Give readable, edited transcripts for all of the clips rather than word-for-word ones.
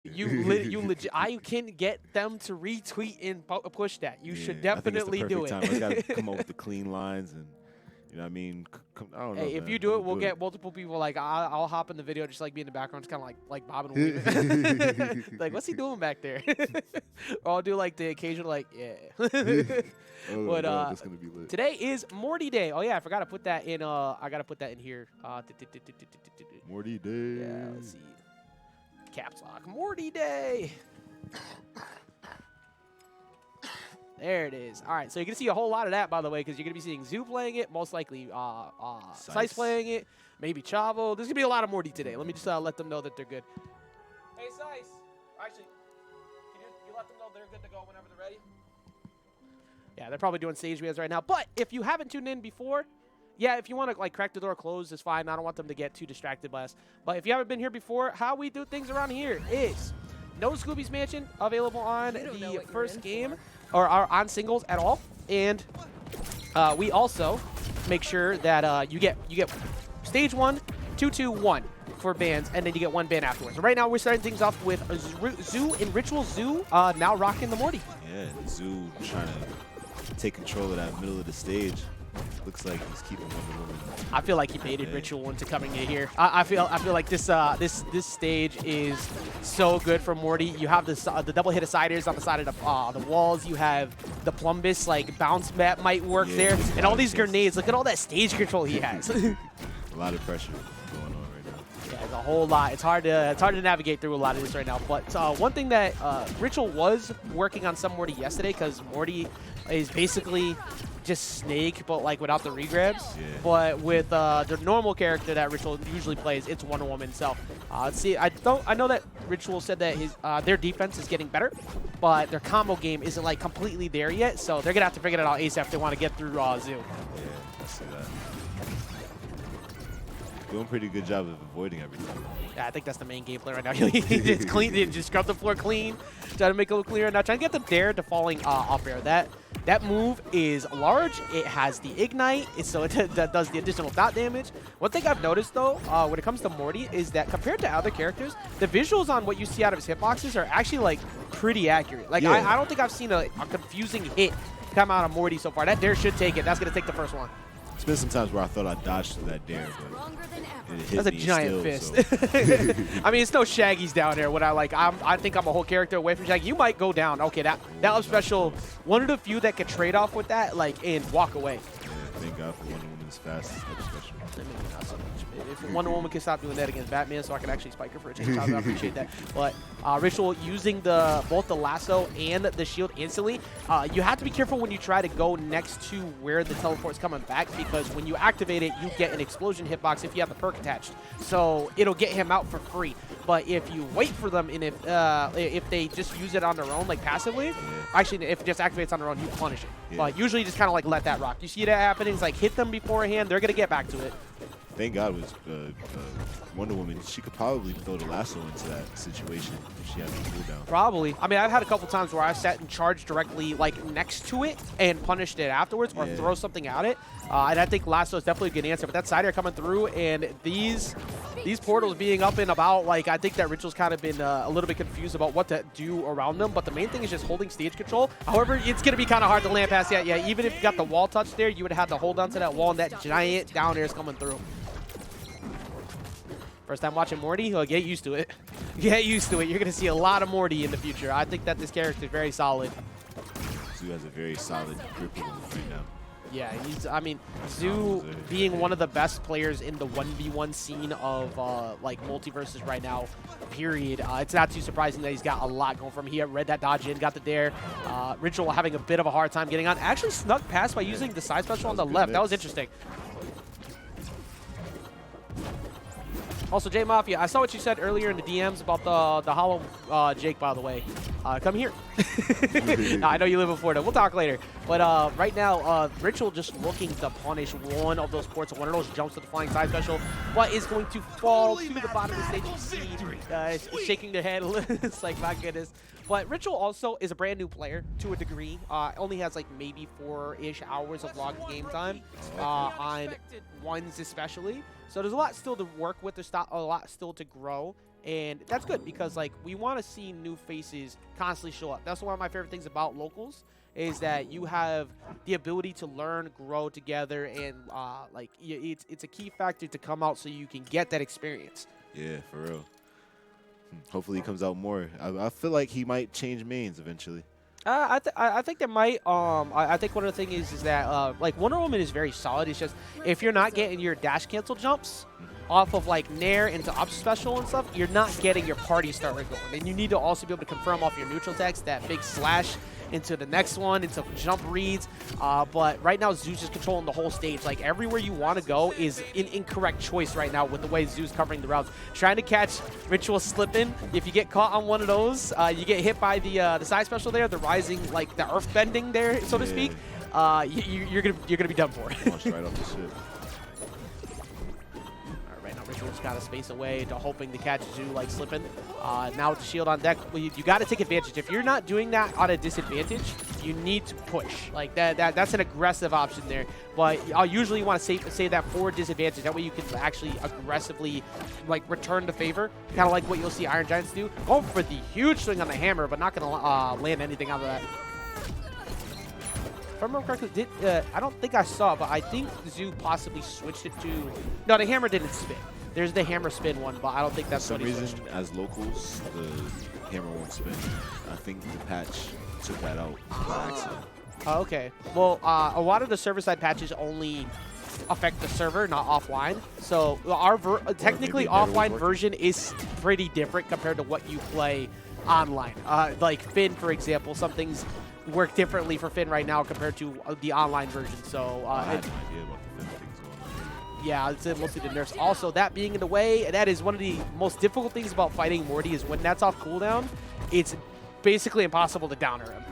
You legit. I can get them to retweet and push that. You should definitely do it. I just gotta come up with the clean lines and. You know what I mean? I don't know. Hey, if man. you do it, we'll get multiple people. Like I'll hop in the video, just like be in the background, just kind of like bobbing and weaving. Like, what's he doing back there? Or I'll do like the occasional like, yeah. But that's gonna be lit. today is Morty Day. Oh yeah, I forgot to put that in. I gotta put that in here. Morty Day. Yeah, let's see. Caps lock. Morty Day. There it is. All right, so you're going to see a whole lot of that, by the way, because you're going to be seeing Zoo playing it, most likely Sice playing it, maybe Chavo. There's going to be a lot of Morty today. Let me just let them know that they're good. Hey, Sice. Actually, can you let them know they're good to go whenever they're ready? Yeah, they're probably doing stage videos right now. But if you haven't tuned in before, yeah, if you want to like crack the door closed, it's fine. I don't want them to get too distracted by us. But if you haven't been here before, how we do things around here is no Scooby's Mansion available on the first game. Or are on singles at all, and we also make sure that you get stage 1, 2, 2, 1 for bans, and then you get 1 ban afterwards. So right now we're starting things off with Zoo and Ritual. Zoo now rocking the Morty. Yeah, Zoo trying to take control of that middle of the stage. Looks like he's keeping Wonder Woman. I feel like he baited Ritual into coming in here. I feel like this stage is so good for Morty. You have this the double hit of siders on the side of the walls. You have the Plumbus like bounce mat might work there, and all these grenades. Look at all that stage control he has. A lot of pressure going on right now. Yeah, there's a whole lot. It's hard to navigate through a lot of this right now. But one thing that Ritual was working on some Morty yesterday, because Morty is basically just Snake, but like without the regrabs. Yeah. But with the normal character that Ritual usually plays, it's Wonder Woman. So let's see. I know that Ritual said that his their defense is getting better, but their combo game isn't like completely there yet. So they're gonna have to figure it out ASAP if they want to get through Zoo. Yeah, I see that. Doing a pretty good job of avoiding everything. Yeah, I think that's the main gameplay right now. He just clean, he just scrub the floor clean, try to make it look clearer. Now trying to get the dare to falling off air. That move is large. It has the ignite, so that does the additional dot damage. One thing I've noticed though, when it comes to Morty, is that compared to other characters, the visuals on what you see out of his hitboxes are actually like pretty accurate. Like I don't think I've seen a confusing hit come out of Morty so far. That dare should take it. That's gonna take the first one. It's been some times where I thought I dodged through that dare, but it hit That's a me giant still, fist. So. I mean, it's no Shaggy's down there. What I think I'm a whole character away from Shaggy. You might go down. Okay, that up special, one of the few that could trade off with that, like, and walk away. Yeah, thank God for Wonder Woman's fast up special. Not so much. If Wonder Woman can stop doing that against Batman, so I can actually spike her for a change, I appreciate that. But Ritual using both the lasso and the shield instantly, you have to be careful when you try to go next to where the teleport's coming back, because when you activate it, you get an explosion hitbox if you have the perk attached. So it'll get him out for free. But if you wait for them, and if they just use it on their own, like passively, actually, if it just activates on their own, you punish it. Yeah. But usually just kind of like let that rock. You see that happening? It's like hit them beforehand. They're going to get back to it. Thank God was Wonder Woman. She could probably throw the lasso into that situation if she had the cooldown. Probably. I mean, I've had a couple times where I sat and charged directly like next to it and punished it afterwards, or throw something at it. And I think lasso is definitely a good answer. But that side air coming through, and these portals being up and about, like I think that Ritual's kind of been a little bit confused about what to do around them. But the main thing is just holding stage control. However, it's going to be kind of hard to land past that. Yeah, even if you got the wall touch there, you would have had to hold onto that wall, and that giant down air is coming through. First time watching Morty? Oh, get used to it. Get used to it. You're going to see a lot of Morty in the future. I think that this character is very solid. Zoo has a very solid grip with him right now. Yeah, I mean, Zoo being one of the best players in the 1v1 scene of like MultiVersus right now, period. It's not too surprising that he's got a lot going for him. He read that dodge in, got the dare. Ritual having a bit of a hard time getting on. Actually snuck past by using the side special on the left. That was interesting. Also, J Mafia, I saw what you said earlier in the DMs about the hollow Jake, by the way. Come here. I know you live in Florida. We'll talk later. But right now, Ritual just looking to punish one of those ports. One of those jumps with the flying side special, but is going to fall to the bottom of the stage. You see, shaking their head. It's like, my goodness. But Ritual also is a brand new player to a degree. Only has like maybe 4-ish hours of logged game time on ones especially. So there's a lot still to work with. There's a lot still to grow. And that's good because, like, we want to see new faces constantly show up. That's one of my favorite things about locals is that you have the ability to learn, grow together, and, like, it's a key factor to come out so you can get that experience. Yeah, for real. Hopefully he comes out more. I feel like he might change mains eventually. I think there might. I think one of the things is that like Wonder Woman is very solid. It's just if you're not getting your dash cancel jumps off of like Nair into up special and stuff, you're not getting your party starter going. And you need to also be able to confirm off your neutral attacks that big slash into the next one, into jump reads. But right now, Zeus is controlling the whole stage. Like, everywhere you want to go is an incorrect choice right now with the way Zeus covering the routes. Trying to catch Ritual slipping. If you get caught on one of those, you get hit by the side special there, the rising, like, the earth bending there, so to speak. You're gonna be done for. Launched right off the ship. Ritual's got a space away to hoping to catch Zoo like slipping. Now with the shield on deck, you got to take advantage. If you're not doing that on a disadvantage, you need to push. Like that's an aggressive option there. But I'll usually want to save that for disadvantage. That way you can actually aggressively like return the favor, kind of like what you'll see Iron Giants do. Going for the huge swing on the hammer, but not going to land anything out of that. If I remember correctly, I don't think I saw it, but I think Zoo possibly switched it to... No, the hammer didn't spin. There's the hammer spin one, but I don't think that's For what some he reason, switched. as locals, the hammer won't spin. I think the patch took that out by accident. Oh, okay. Well, a lot of the server-side patches only affect the server, not offline. So our technically offline version is pretty different compared to what you play online. Like Finn, for example, some things work differently for Finn right now compared to the online version. So I had no idea about the Finn things going on. yeah, it's mostly the nerfs. Also, that being in the way, that is one of the most difficult things about fighting Morty is when that's off cooldown, it's basically impossible to downer him.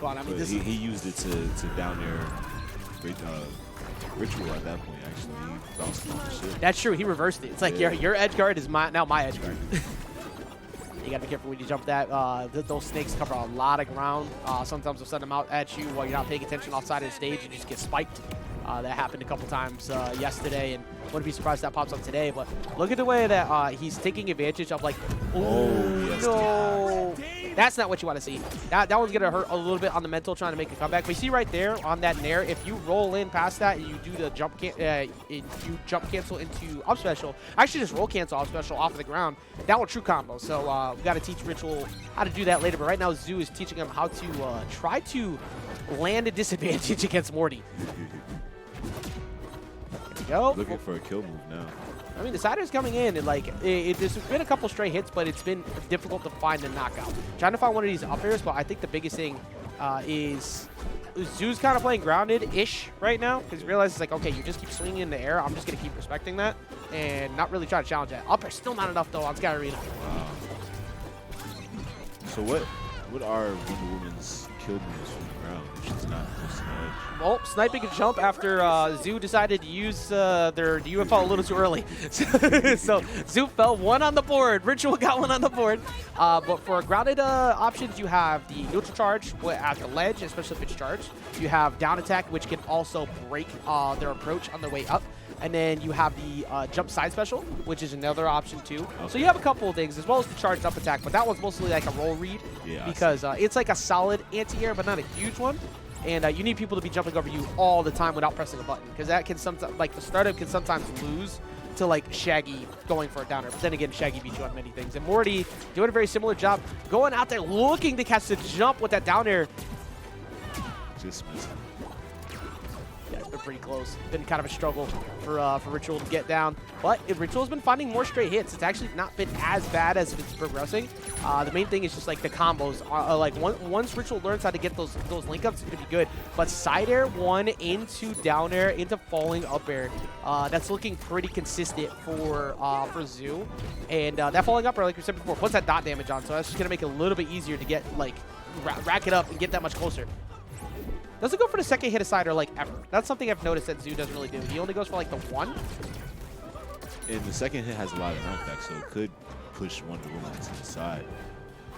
I mean, he used it to down air Ritual at that point, actually. He bounced off the ship. That's true. He reversed it. It's like your edge guard is now my edge guard. You got to be careful when you jump that. Those snakes cover a lot of ground. Sometimes they'll send them out at you while you're not paying attention offside of the stage. You just get spiked. That happened a couple times yesterday, and wouldn't be surprised if that pops up today. But look at the way that he's taking advantage of, like, oh, yes, no. That's not what you want to see. That one's going to hurt a little bit on the mental trying to make a comeback. But you see right there on that Nair, if you roll in past that and you do the jump cancel into up special, actually just roll cancel up special off of the ground, that will true combo. So we got to teach Ritual how to do that later. But right now, Zoo is teaching him how to try to land a disadvantage against Morty. Go. Looking for a kill move now. I mean, the Sider's coming in, and like, there's been a couple stray hits, but it's been difficult to find the knockout. Trying to find one of these up airs, but I think the biggest thing is Zoo's kind of playing grounded-ish right now, because he realizes, like, okay, you just keep swinging in the air. I'm just going to keep respecting that and not really try to challenge that. Up air still not enough, though, on Sky Arena. Wow. So what are Wonder Woman's kill moves from the ground if she's not close to the edge? Well, sniping a jump after Zoo decided to use their UFO a little too early. So Zoo fell one on the board. Ritual got one on the board. But for grounded options, you have the neutral charge at the ledge, especially if it's charged. You have down attack, which can also break their approach on their way up. And then you have the jump side special, which is another option too. Okay. So you have a couple of things, as well as the charged up attack. But that one's mostly like a roll read, because it's like a solid anti-air, but not a huge one. And you need people to be jumping over you all the time without pressing a button, because that can sometimes, like, the startup can sometimes lose to, like, Shaggy going for a downer. But then again, Shaggy beats you on many things. And Morty doing a very similar job, going out there looking to catch the jump with that down air. Just missed. Yeah, it's been pretty close. Been kind of a struggle for Ritual to get down. But Ritual's been finding more straight hits. It's actually not been as bad as it's progressing. The main thing is just like the combos. Like once Ritual learns how to get those link-ups, it's going to be good. But side air 1 into down air into falling up air, that's looking pretty consistent for Zoo. And that falling up air, like we said before, puts that dot damage on. So that's just going to make it a little bit easier to get, like, rack it up and get that much closer. Doesn't go for the second hit aside or like ever. That's something I've noticed that Zoo doesn't really do. He only goes for like the one. And the second hit has a lot of knockback, so it could push Wonder Woman to the side.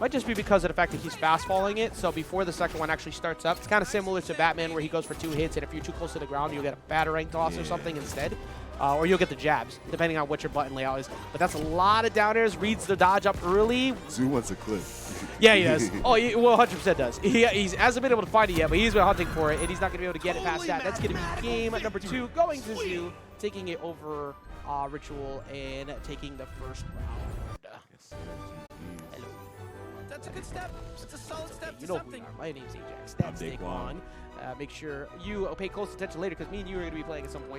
Might just be because of the fact that he's fast falling it. So before the second one actually starts up, it's kind of similar to Batman where he goes for 2 hits, and if you're too close to the ground, you'll get a batarang toss or something instead. or you'll get the jabs, depending on what your button layout is. But that's a lot of down airs. Reads the dodge up early. Zoo wants a clip. Yeah, he does. Oh, he 100% does. He hasn't been able to find it yet, but he's been hunting for it, and he's not going to be able to get it past that. That's going to be game number 2, going to Zoo, taking it over Ritual and taking the first round. Yes, sir. Hello. That's a good step. It's a solid step You to know who we something. are. My name's Ajax. That's Daquan. Daquan. Make sure you pay close attention later, because me and you are going to be playing at some point.